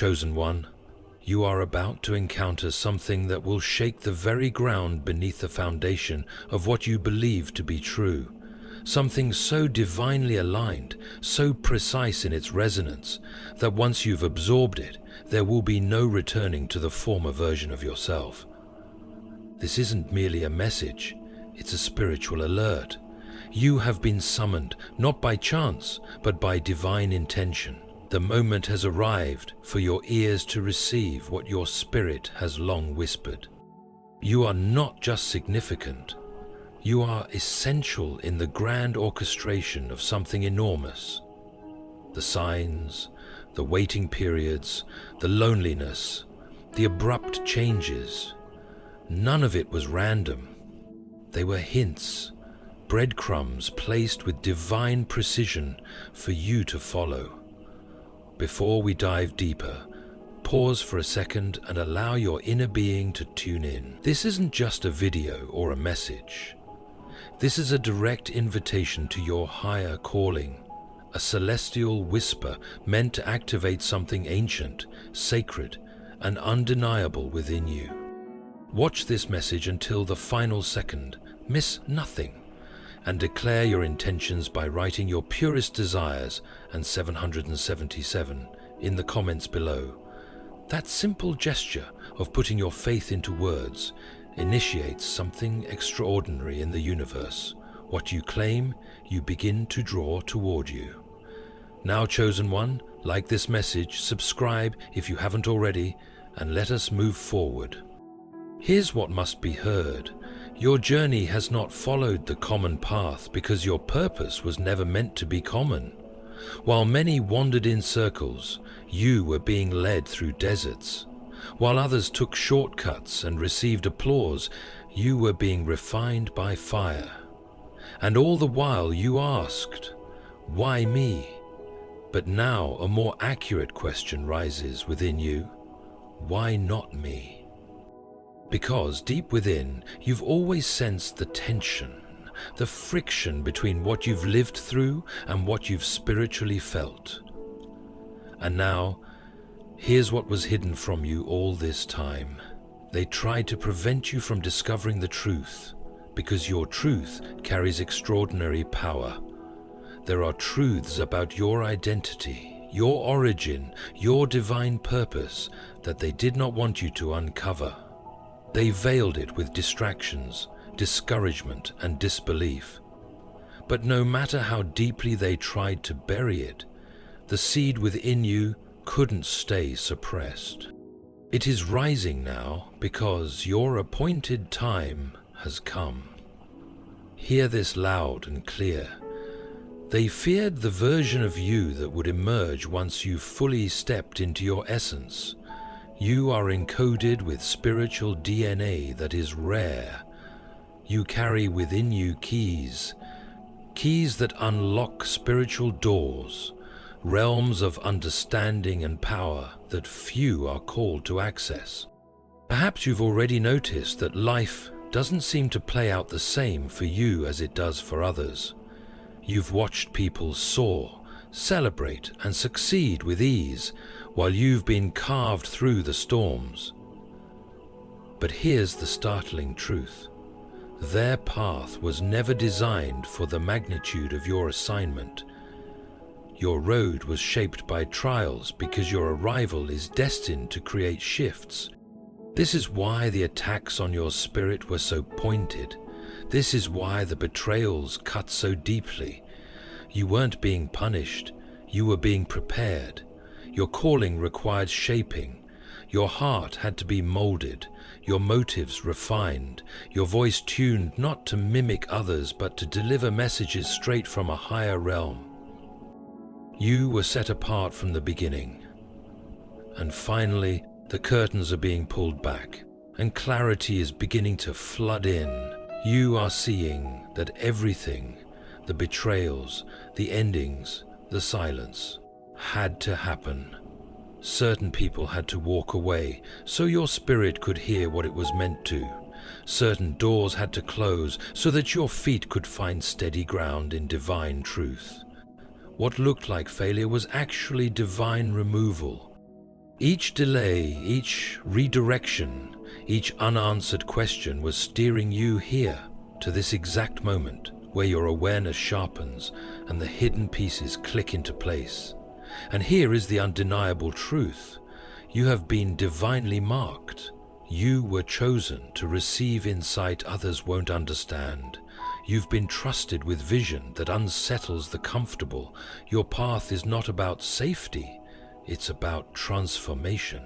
Chosen one, you are about to encounter something that will shake the very ground beneath the foundation of what you believe to be true. Something so divinely aligned, so precise in its resonance, that once you've absorbed it, there will be no returning to the former version of yourself. This isn't merely a message, it's a spiritual alert. You have been summoned, not by chance, but by divine intention. The moment has arrived for your ears to receive what your spirit has long whispered. You are not just significant, you are essential in the grand orchestration of something enormous. The signs, the waiting periods, the loneliness, the abrupt changes, none of it was random. They were hints, breadcrumbs placed with divine precision for you to follow. Before we dive deeper, pause for a second and allow your inner being to tune in. This isn't just a video or a message. This is a direct invitation to your higher calling, a celestial whisper meant to activate something ancient, sacred, and undeniable within you. Watch this message until the final second, miss nothing, and declare your intentions by writing your purest desires and 777 in the comments below. That simple gesture of putting your faith into words initiates something extraordinary in the universe. What you claim, you begin to draw toward you. Now, chosen one, like this message, subscribe if you haven't already, and let us move forward. Here's what must be heard. Your journey has not followed the common path because your purpose was never meant to be common. While many wandered in circles, you were being led through deserts. While others took shortcuts and received applause, you were being refined by fire. And all the while you asked, why me? But now a more accurate question rises within you. Why not me? Because deep within, you've always sensed the tension, the friction between what you've lived through and what you've spiritually felt. And now, here's what was hidden from you all this time. They tried to prevent you from discovering the truth, because your truth carries extraordinary power. There are truths about your identity, your origin, your divine purpose that they did not want you to uncover. They veiled it with distractions, discouragement, and disbelief. But no matter how deeply they tried to bury it, the seed within you couldn't stay suppressed. It is rising now because your appointed time has come. Hear this loud and clear. They feared the version of you that would emerge once you fully stepped into your essence. You are encoded with spiritual DNA that is rare. You carry within you keys that unlock spiritual doors, realms of understanding and power that few are called to access. Perhaps you've already noticed that life doesn't seem to play out the same for you as it does for others. You've watched people soar, celebrate, and succeed with ease, while you've been carved through the storms. But here's the startling truth. Their path was never designed for the magnitude of your assignment. Your road was shaped by trials because your arrival is destined to create shifts. This is why the attacks on your spirit were so pointed. This is why the betrayals cut so deeply. You weren't being punished, you were being prepared. Your calling required shaping. Your heart had to be molded, your motives refined, your voice tuned not to mimic others but to deliver messages straight from a higher realm. You were set apart from the beginning. And finally, the curtains are being pulled back, and clarity is beginning to flood in. You are seeing that everything, the betrayals, the endings, the silence, had to happen. Certain people had to walk away so your spirit could hear what it was meant to. Certain doors had to close so that your feet could find steady ground in divine truth. What looked like failure was actually divine removal. Each delay, each redirection, each unanswered question was steering you here to this exact moment where your awareness sharpens and the hidden pieces click into place. And here is the undeniable truth. You have been divinely marked. You were chosen to receive insight others won't understand. You've been trusted with vision that unsettles the comfortable. Your path is not about safety. It's about transformation.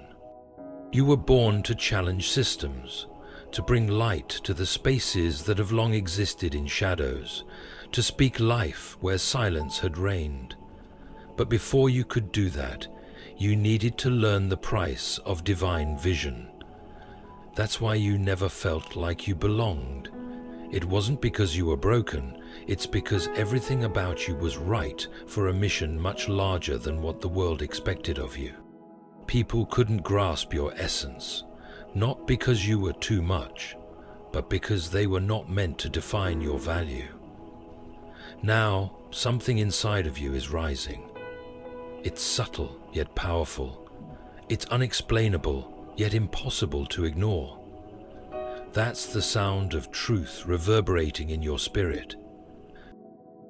You were born to challenge systems, to bring light to the spaces that have long existed in shadows, to speak life where silence had reigned. But before you could do that, you needed to learn the price of divine vision. That's why you never felt like you belonged. It wasn't because you were broken, it's because everything about you was right for a mission much larger than what the world expected of you. People couldn't grasp your essence, not because you were too much, but because they were not meant to define your value. Now, something inside of you is rising. It's subtle, yet powerful. It's unexplainable, yet impossible to ignore. That's the sound of truth reverberating in your spirit.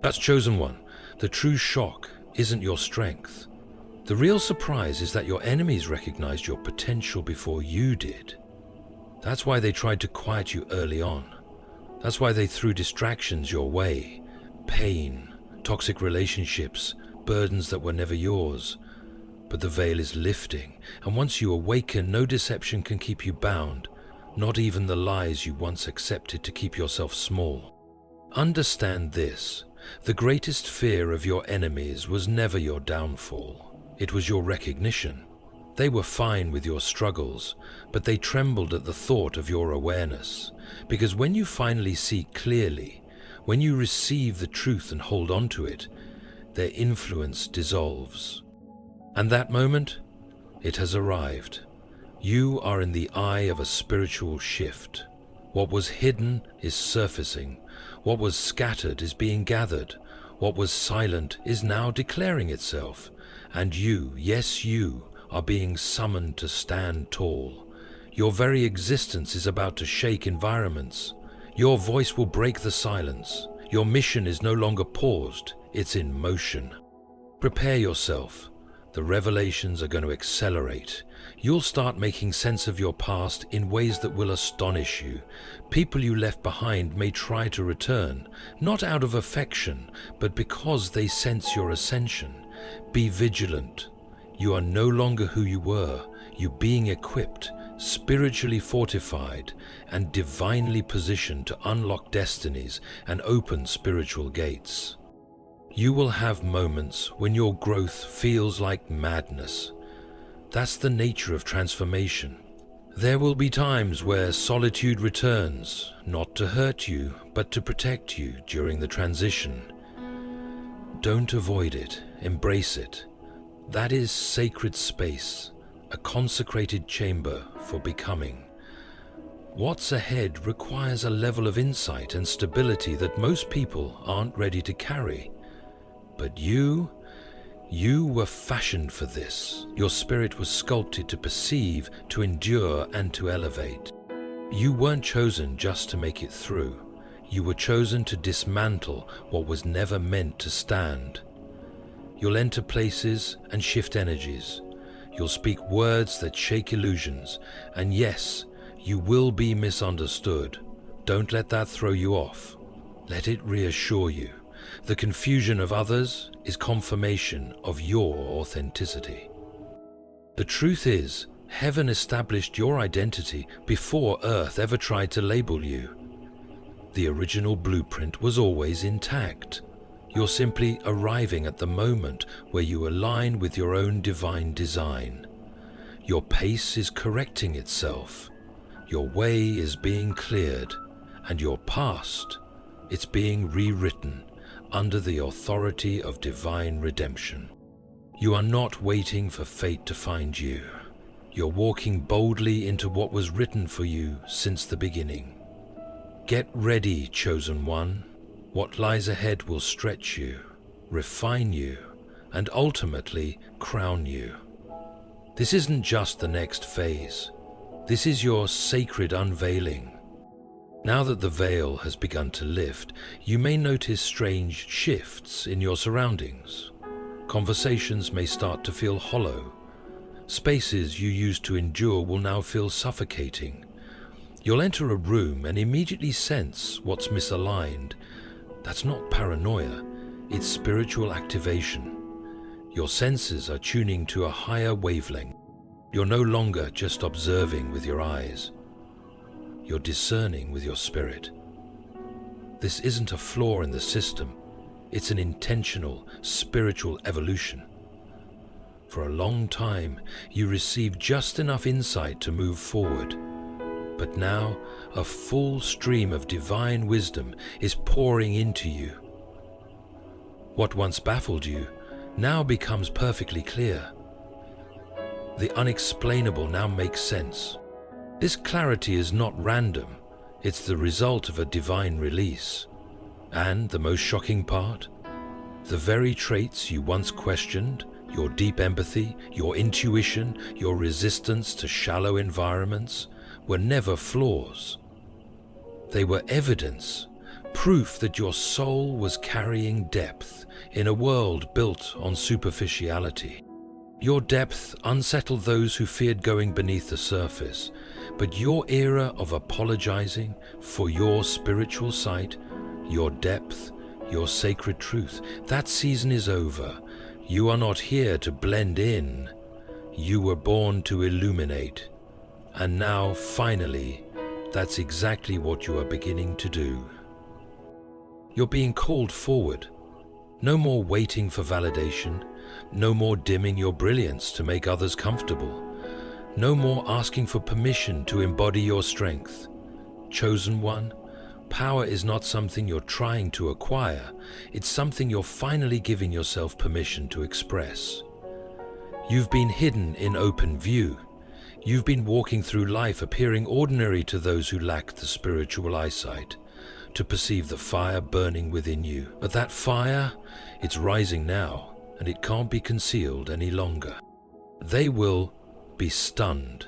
That's chosen one. The true shock isn't your strength. The real surprise is that your enemies recognized your potential before you did. That's why they tried to quiet you early on. That's why they threw distractions your way. Pain, toxic relationships, burdens that were never yours. But the veil is lifting, and once you awaken, no deception can keep you bound. Not even the lies you once accepted to keep yourself small. Understand this. The greatest fear of your enemies was never your downfall. It was your recognition. They were fine with your struggles, but they trembled at the thought of your awareness. Because when you finally see clearly, when you receive the truth and hold on to it, their influence dissolves. And that moment, it has arrived. You are in the eye of a spiritual shift. What was hidden is surfacing. What was scattered is being gathered. What was silent is now declaring itself. And you, yes you, are being summoned to stand tall. Your very existence is about to shake environments. Your voice will break the silence. Your mission is no longer paused, it's in motion. Prepare yourself. The revelations are going to accelerate. You'll start making sense of your past in ways that will astonish you. People you left behind may try to return, not out of affection, but because they sense your ascension. Be vigilant. You are no longer who you were. You're being equipped, spiritually fortified, and divinely positioned to unlock destinies and open spiritual gates. You will have moments when your growth feels like madness. That's the nature of transformation. There will be times where solitude returns, not to hurt you, but to protect you during the transition. Don't avoid it, embrace it. That is sacred space, a consecrated chamber for becoming. What's ahead requires a level of insight and stability that most people aren't ready to carry. But you were fashioned for this. Your spirit was sculpted to perceive, to endure, and to elevate. You weren't chosen just to make it through. You were chosen to dismantle what was never meant to stand. You'll enter places and shift energies. You'll speak words that shake illusions. And yes, you will be misunderstood. Don't let that throw you off. Let it reassure you. The confusion of others is confirmation of your authenticity. The truth is, heaven established your identity before earth ever tried to label you. The original blueprint was always intact. You're simply arriving at the moment where you align with your own divine design. Your pace is correcting itself. Your way is being cleared, and your past, it's being rewritten under the authority of divine redemption. You are not waiting for fate to find you. You're walking boldly into what was written for you since the beginning. Get ready, chosen one. What lies ahead will stretch you, refine you, and ultimately crown you. This isn't just the next phase. This is your sacred unveiling. Now that the veil has begun to lift, you may notice strange shifts in your surroundings. Conversations may start to feel hollow. Spaces you used to endure will now feel suffocating. You'll enter a room and immediately sense what's misaligned. That's not paranoia, it's spiritual activation. Your senses are tuning to a higher wavelength. You're no longer just observing with your eyes. You're discerning with your spirit. This isn't a flaw in the system. It's an intentional, spiritual evolution. For a long time, you received just enough insight to move forward. But now, a full stream of divine wisdom is pouring into you. What once baffled you now becomes perfectly clear. The unexplainable now makes sense. This clarity is not random. It's the result of a divine release. And the most shocking part? The very traits you once questioned, your deep empathy, your intuition, your resistance to shallow environments, were never flaws. They were evidence, proof that your soul was carrying depth in a world built on superficiality. Your depth unsettled those who feared going beneath the surface, but your era of apologizing for your spiritual sight, your depth, your sacred truth, that season is over. You are not here to blend in. You were born to illuminate. And now, finally, that's exactly what you are beginning to do. You're being called forward. No more waiting for validation. No more dimming your brilliance to make others comfortable. No more asking for permission to embody your strength. Chosen one, power is not something you're trying to acquire. It's something you're finally giving yourself permission to express. You've been hidden in open view. You've been walking through life appearing ordinary to those who lack the spiritual eyesight to perceive the fire burning within you. But that fire, it's rising now, and it can't be concealed any longer. They will be stunned.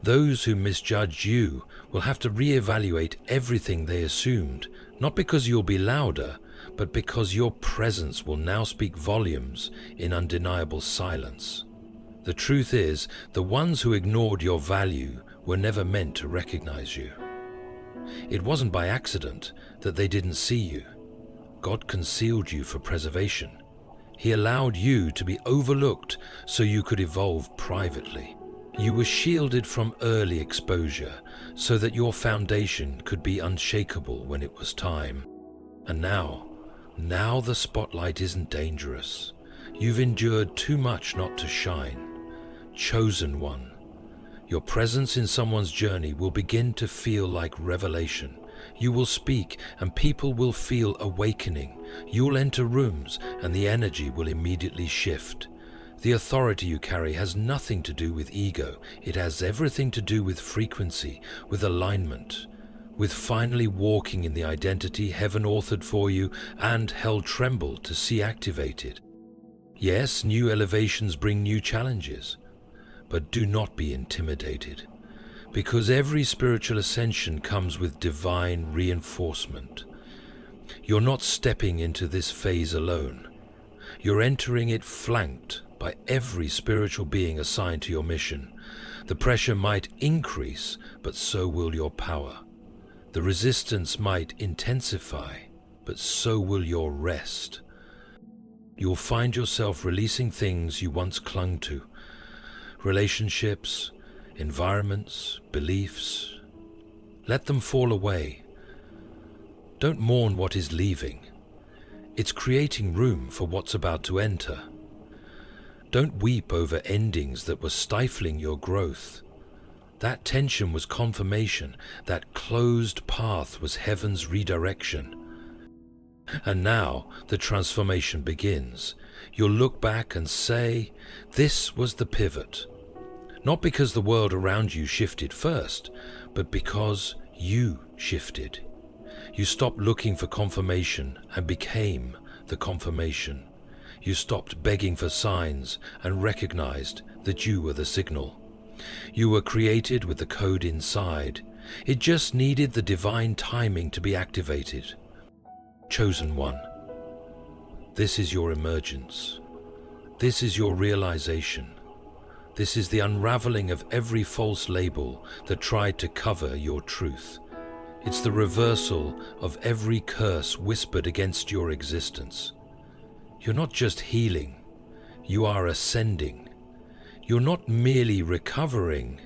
Those who misjudged you will have to reevaluate everything they assumed, not because you'll be louder, but because your presence will now speak volumes in undeniable silence. The truth is, the ones who ignored your value were never meant to recognize you. It wasn't by accident that they didn't see you. God concealed you for preservation. He allowed you to be overlooked so you could evolve privately. You were shielded from early exposure so that your foundation could be unshakable when it was time. And now the spotlight isn't dangerous. You've endured too much not to shine. Chosen one. Your presence in someone's journey will begin to feel like revelation. You will speak and people will feel awakening. You'll enter rooms and the energy will immediately shift. The authority you carry has nothing to do with ego. It has everything to do with frequency, with alignment, with finally walking in the identity heaven authored for you and hell trembled to see activated. Yes, new elevations bring new challenges, but do not be intimidated, because every spiritual ascension comes with divine reinforcement. You're not stepping into this phase alone. You're entering it flanked by every spiritual being assigned to your mission. The pressure might increase, but so will your power. The resistance might intensify, but so will your rest. You'll find yourself releasing things you once clung to. Relationships, environments, beliefs. Let them fall away. Don't mourn what is leaving. It's creating room for what's about to enter. Don't weep over endings that were stifling your growth. That tension was confirmation. That closed path was heaven's redirection. And now the transformation begins. You'll look back and say, this was the pivot. Not because the world around you shifted first, but because you shifted. You stopped looking for confirmation and became the confirmation. You stopped begging for signs and recognized that you were the signal. You were created with the code inside. It just needed the divine timing to be activated. Chosen one. This is your emergence. This is your realization. This is the unraveling of every false label that tried to cover your truth. It's the reversal of every curse whispered against your existence. You're not just healing, you are ascending. You're not merely recovering,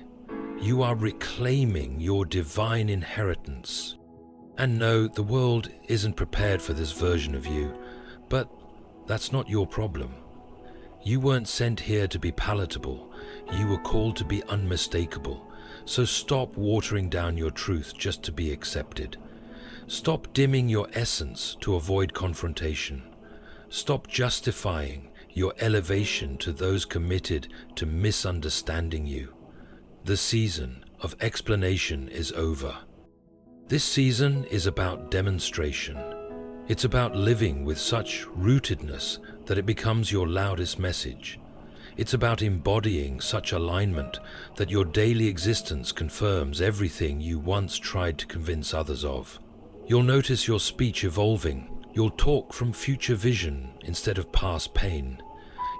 you are reclaiming your divine inheritance. And no, the world isn't prepared for this version of you, but that's not your problem. You weren't sent here to be palatable, you were called to be unmistakable. So stop watering down your truth just to be accepted. Stop dimming your essence to avoid confrontation. Stop justifying your elevation to those committed to misunderstanding you. The season of explanation is over. This season is about demonstration. It's about living with such rootedness that it becomes your loudest message. It's about embodying such alignment that your daily existence confirms everything you once tried to convince others of. You'll notice your speech evolving. You'll talk from future vision instead of past pain.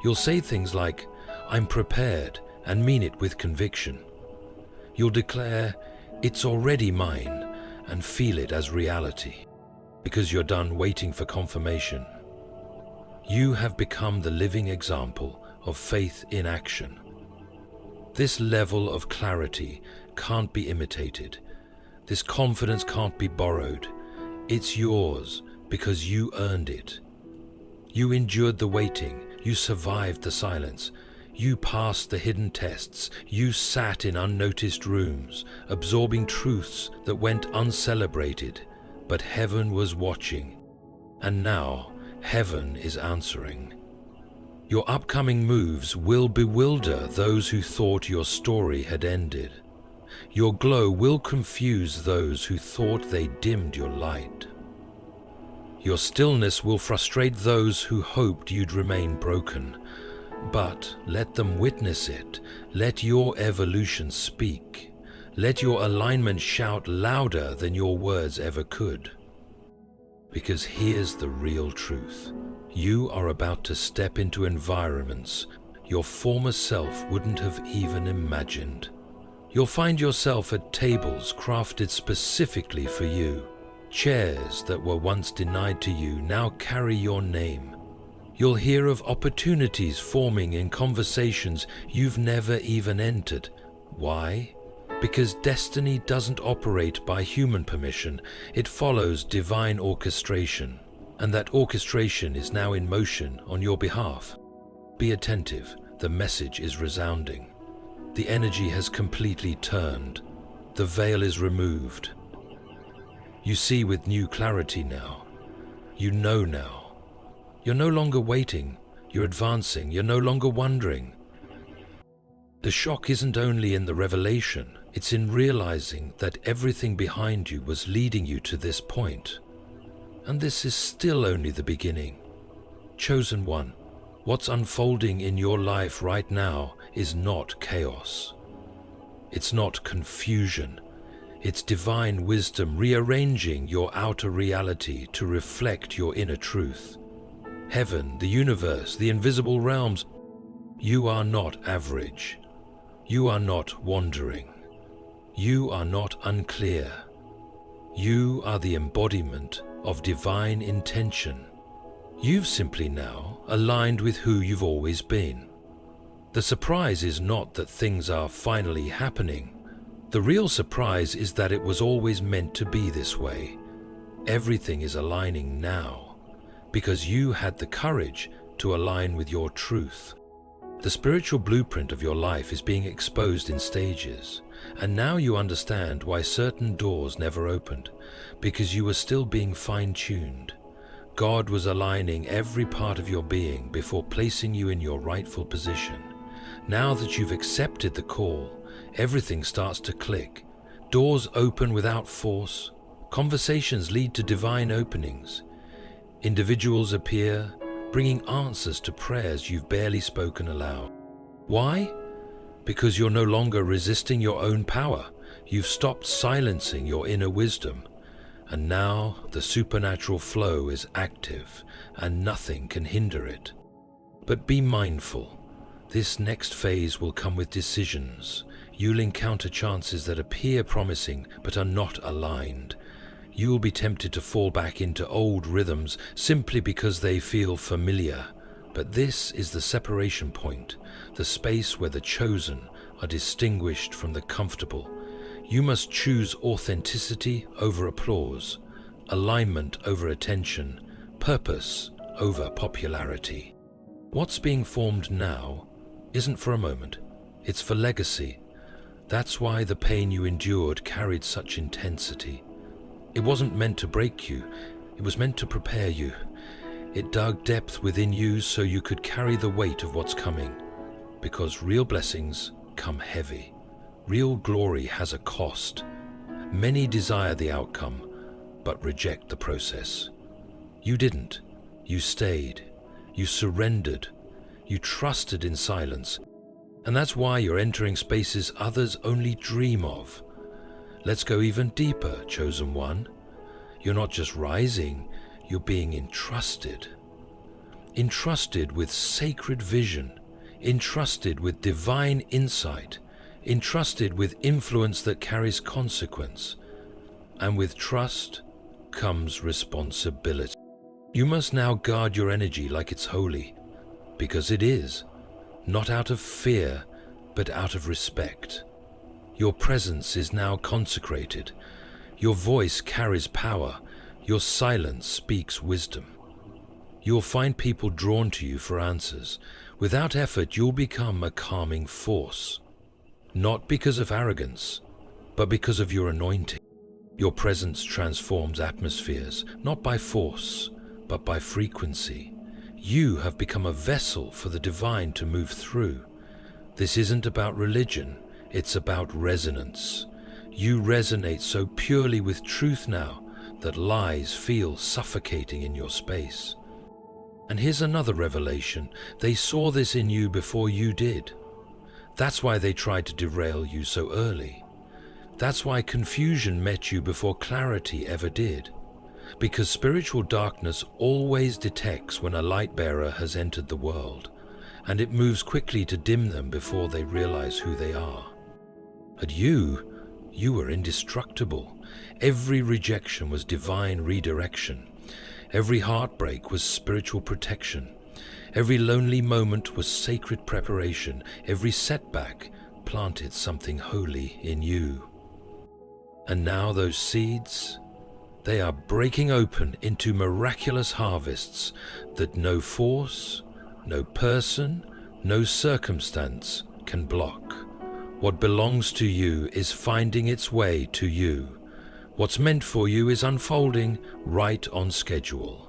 You'll say things like, "I'm prepared," and mean it with conviction. You'll declare, "It's already mine," and feel it as reality, because you're done waiting for confirmation. You have become the living example of faith in action. This level of clarity can't be imitated. This confidence can't be borrowed. It's yours because you earned it. You endured the waiting. You survived the silence. You passed the hidden tests. You sat in unnoticed rooms, absorbing truths that went uncelebrated. But heaven was watching. And now, heaven is answering. Your upcoming moves will bewilder those who thought your story had ended. Your glow will confuse those who thought they dimmed your light. Your stillness will frustrate those who hoped you'd remain broken. But let them witness it. Let your evolution speak. Let your alignment shout louder than your words ever could. Because here's the real truth. You are about to step into environments your former self wouldn't have even imagined. You'll find yourself at tables crafted specifically for you. Chairs that were once denied to you now carry your name. You'll hear of opportunities forming in conversations you've never even entered. Why? Because destiny doesn't operate by human permission, it follows divine orchestration. And that orchestration is now in motion on your behalf. Be attentive, the message is resounding. The energy has completely turned. The veil is removed. You see with new clarity now. You know now. You're no longer waiting, you're advancing, you're no longer wondering. The shock isn't only in the revelation, it's in realizing that everything behind you was leading you to this point. And this is still only the beginning. Chosen one, what's unfolding in your life right now is not chaos. It's not confusion. It's divine wisdom rearranging your outer reality to reflect your inner truth. Heaven, the universe, the invisible realms, you are not average. You are not wandering. You are not unclear. You are the embodiment of divine intention. You've simply now aligned with who you've always been. The surprise is not that things are finally happening. The real surprise is that it was always meant to be this way. Everything is aligning now because you had the courage to align with your truth. The spiritual blueprint of your life is being exposed in stages, and now you understand why certain doors never opened, because you were still being fine-tuned. God was aligning every part of your being before placing you in your rightful position. Now that you've accepted the call, everything starts to click. Doors open without force. Conversations lead to divine openings. Individuals appear, bringing answers to prayers you've barely spoken aloud. Why? Because you're no longer resisting your own power. You've stopped silencing your inner wisdom. And now the supernatural flow is active and nothing can hinder it. But be mindful. This next phase will come with decisions. You'll encounter chances that appear promising but are not aligned. You'll be tempted to fall back into old rhythms simply because they feel familiar. But this is the separation point, the space where the chosen are distinguished from the comfortable. You must choose authenticity over applause, alignment over attention, purpose over popularity. What's being formed now isn't for a moment, it's for legacy. That's why the pain you endured carried such intensity. It wasn't meant to break you, it was meant to prepare you. It dug depth within you so you could carry the weight of what's coming. Because real blessings come heavy. Real glory has a cost. Many desire the outcome, but reject the process. You didn't. You stayed. You surrendered. You trusted in silence. And that's why you're entering spaces others only dream of. Let's go even deeper, chosen one. You're not just rising, you're being entrusted. Entrusted with sacred vision. Entrusted with divine insight. Entrusted with influence that carries consequence. And with trust comes responsibility. You must now guard your energy like it's holy, because it is, not out of fear, but out of respect. Your presence is now consecrated. Your voice carries power. Your silence speaks wisdom. You'll find people drawn to you for answers. Without effort, you'll become a calming force. Not because of arrogance, but because of your anointing. Your presence transforms atmospheres, not by force, but by frequency. You have become a vessel for the divine to move through. This isn't about religion, it's about resonance. You resonate so purely with truth now that lies feel suffocating in your space. And here's another revelation. They saw this in you before you did. That's why they tried to derail you so early. That's why confusion met you before clarity ever did. Because spiritual darkness always detects when a light bearer has entered the world, and it moves quickly to dim them before they realize who they are. But you were indestructible. Every rejection was divine redirection. Every heartbreak was spiritual protection. Every lonely moment was sacred preparation. Every setback planted something holy in you. And now those seeds, they are breaking open into miraculous harvests that no force, no person, no circumstance can block. What belongs to you is finding its way to you. What's meant for you is unfolding right on schedule.